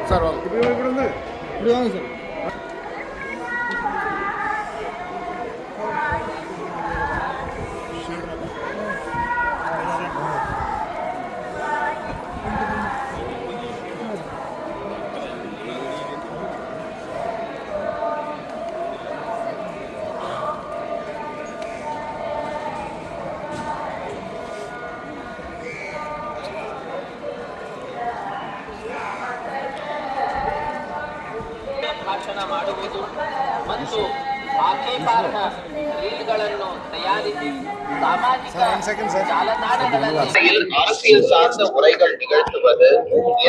Sir வாங்க இப்படி வாங்க சார். ಭಾಷಣ ಮಾಡುವುದು ಮತ್ತು ಆಕ್ಷೇಪಾರ್ಹ ರೀಲ್ಗಳನ್ನು ತಯಾರಿಸಿ ಸಾಮಾಜಿಕ ಜಾಲತಾಣಗಳಲ್ಲಿ அரசியல் சார்ந்த உரைகள் நிகழ்த்துவது,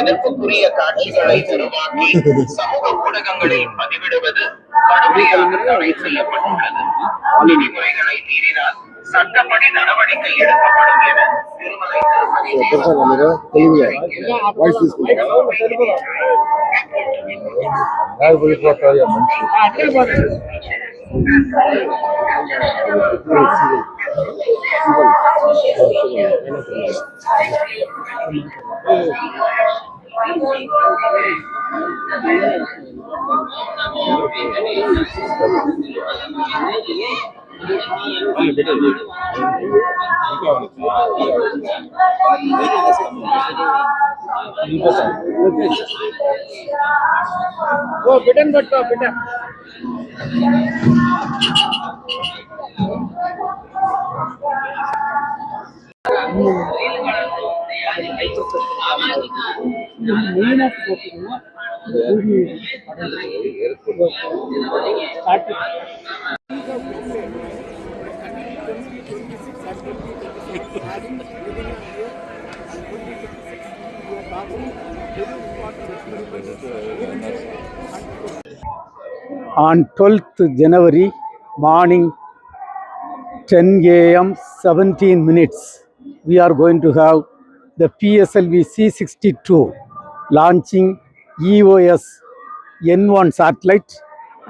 எதிர்ப்புக்குரிய காட்சிகளை உருவாக்கி சமூக ஊடகங்களில் பதிவிடுவது கடுமையாக தடை செய்யப்பட்டுள்ளது. விதிமுறைகளை மீறினால் சட்டப்படி நடவடிக்கை எடுக்கப்படும் என திருமலை ಬಿಟನ್ ಬಟ್ ಬಿಟನ್ On 12th January morning 10 a.m. 17 minutes, we are going to have the PSLV C62 launching EOS N1 satellite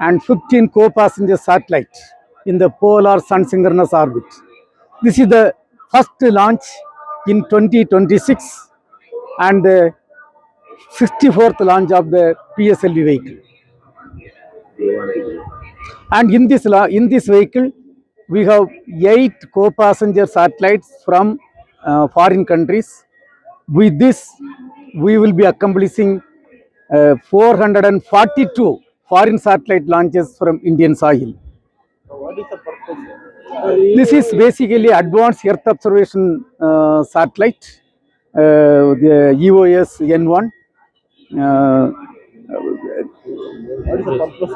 and 15 co-passenger satellites in the polar sun synchronous orbit. This is the first launch in 2026 and the 64th launch of the PSLV vehicle. And in this vehicle, we have 8 co-passenger satellites from foreign countries. With this, we will be accomplishing 442 foreign satellite launches from Indian soil. What is the purpose? This is basically advanced Earth observation satellite, the EOS N1. What is the purpose?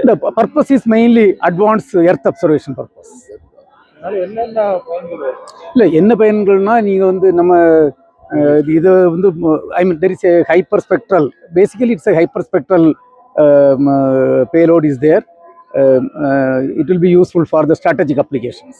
The purpose is mainly advanced Earth observation purpose. என்னென்ன பயன்கள் வரும்? இல்லை என்ன பயன்கள்னா நீங்கள் வந்து நம்ம இது வந்து I mean there is a hyper spectral, basically it's a hyper spectral payload is there. It will be useful for the strategic applications.